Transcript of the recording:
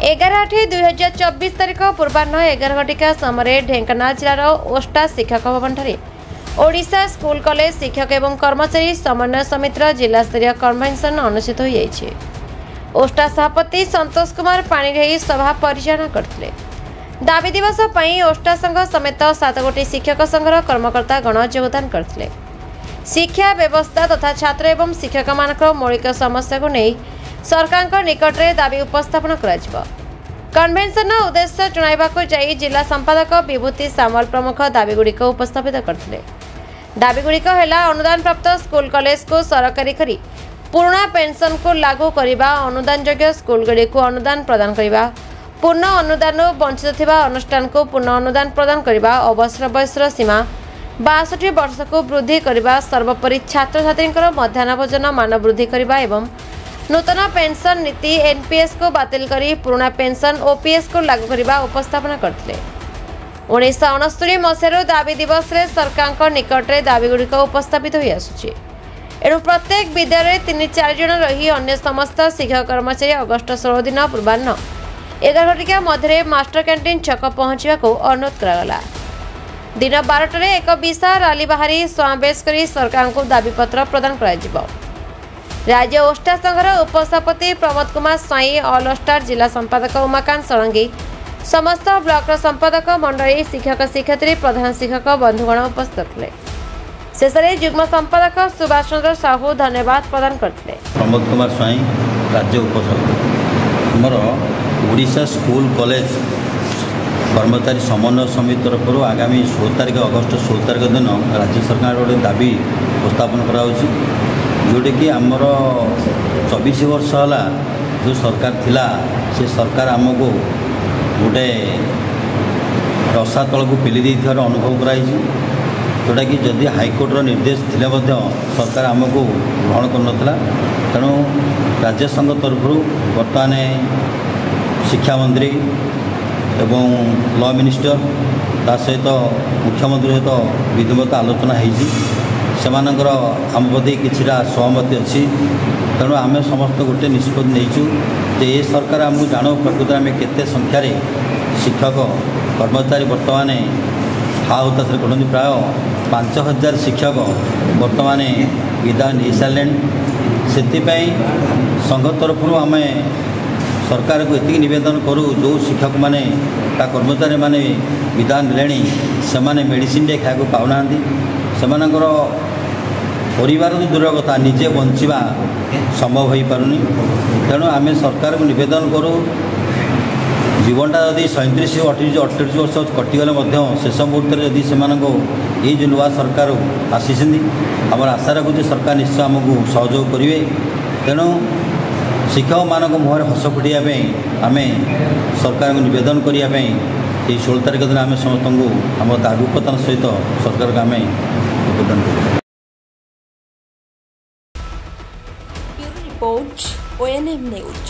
11/8/2024 तारिख पूर्वाह्न 11 घटिका समय ढेंकानाल जिलार ओष्टा शिक्षक भवन ओडिशा स्कूल कॉलेज शिक्षक एवं कर्मचारी समन्वय समितिर जिला स्तरीय कन्वेंशन अनुष्ठित हो जाइछि। ओष्टा सभापति संतोष कुमार पाणिग्राही सभा परिचालन करथिले। दाबी दिवस पई ओष्टा संघ समेत 7 गोटी शिक्षक संघर कर्मकर्ता गण योगदान करथिले। शिक्षा व्यवस्था तथा छात्र एवं शिक्षक मानकर मौलिक समस्या को नहीं सरकार निकट में दाबी उपस्थापन कर कन्वेंशन उद्देश्य जणाइबाकु जाई जिला संपादक विभूति सामल प्रमुख दाबीगुड़िक उपस्थापित करथिले। दाबीगुड़िक है अनुदान प्राप्त स्कूल कॉलेज को सरकारी करी पुराना पेंशन को लागू करने, अनुदान योग्य स्कूल गुड़ी को अनुदान प्रदान करने, पूर्ण अनुदान वंचित थिबा अनुष्ठान को पूर्ण अनुदान प्रदान करने, अवसर बयसर सीमा 62 वर्ष को वृद्धि करने, सर्वोपरि छात्र छात्री मध्याह्न भोजन मान वृद्धि करने एवं नूतन पेंशन नीति एनपीएस को बातिल करी पुराना पेंशन ओपीएस को लागू करने उपस्थापन करथिले। 1969 मसीह दाबी दिवस रे सरकार निकट में दाबीगुड़िक उपस्थापित हो आसुछि। एणु प्रत्येक विद्यालय 3-4 जन रही अन्य समस्त शिक्षक कर्मचारी अगस्ट 16 दिन पूर्वाह्न 11 घटिका मध्य मास्टर कैंटीन छक पहुंचा अनुरोध करागला। दिन 12 एक विशाल रैली बाहरी समावेश कर सरकार को दाबीपत्र प्रदान करा। राज्य ओष्टा संघर उपसभापति प्रमोद कुमार स्वाई, ऑल ओस्टार जिला संपादक उमाकांत षडंगी, समस्त ब्लॉक संपादक मंडली, शिक्षक शिक्षयित्री, प्रधान शिक्षक बंधुगण उपस्थित थे। शेष में युग्म संपादक सुभाष चंद्र साहू धन्यवाद प्रदान करते। प्रमोद कुमार स्वाई, राज्य उपसभापति। आमर ओडिशा स्कूल कॉलेज कर्मचारी समन्वय समिति तरफ आगामी 16 तारिख अगस्ट 16 तारिख दिन राज्य सरकार गोटे दाबी उपस्थापन कराउछि, जोटे कि आमर 24 वर्ष है जो सरकार थिला से सरकार आमको गोटे रसा तल को पेली देथिबार अनुभव कराई, जोटा कि जदि हाईकोर्टर निर्देश थिले मध्य सरकार आमको ग्रहण करनथला। तेणु राज्य संघ तरफ बर्तमान शिक्षा मंत्री एवं लॉ मिनिस्टर ता सहित मुख्यमंत्री सहित विधिवत आलोचना होती, सेमानଙ୍କର आम प्रति कि सहमति अच्छी। तेणु आम समस्त गोटे निष्पत्ति नहींचु जे ये सरकार आमको जान प्रकृत आम केते संख्यार शिक्षक कर्मचारी बर्तमान हाउताश करते, प्राय 5000 शिक्षक बर्तमान विदाय नहीं सारे। से संघ तरफ आम सरकार को एति निवेदन करूँ जो शिक्षक माने कर्मचारी माने विदाय ने से मेडिसिन टे खाया पाऊना, से परिवार तो दूर कथा निजे बंचा संभव हो पारुनी। तेणु आम सरकार को निवेदन करूँ जीवनटा जदि 37-38 वर्ष कटिगले शेष मुहूर्त जदि से ये जो नुआ सरकार आसी आम आशा रखुचे सरकार निश्चय आमको सहयोग करेंगे। तेणु शिक्षक मान मुहर हस फुटाई आम सरकार को निवेदन करने 16 तारिख दिन आम समस्त को आम दाबी उपदान सहित सरकार को आम निवेदन कर। Report ONM news.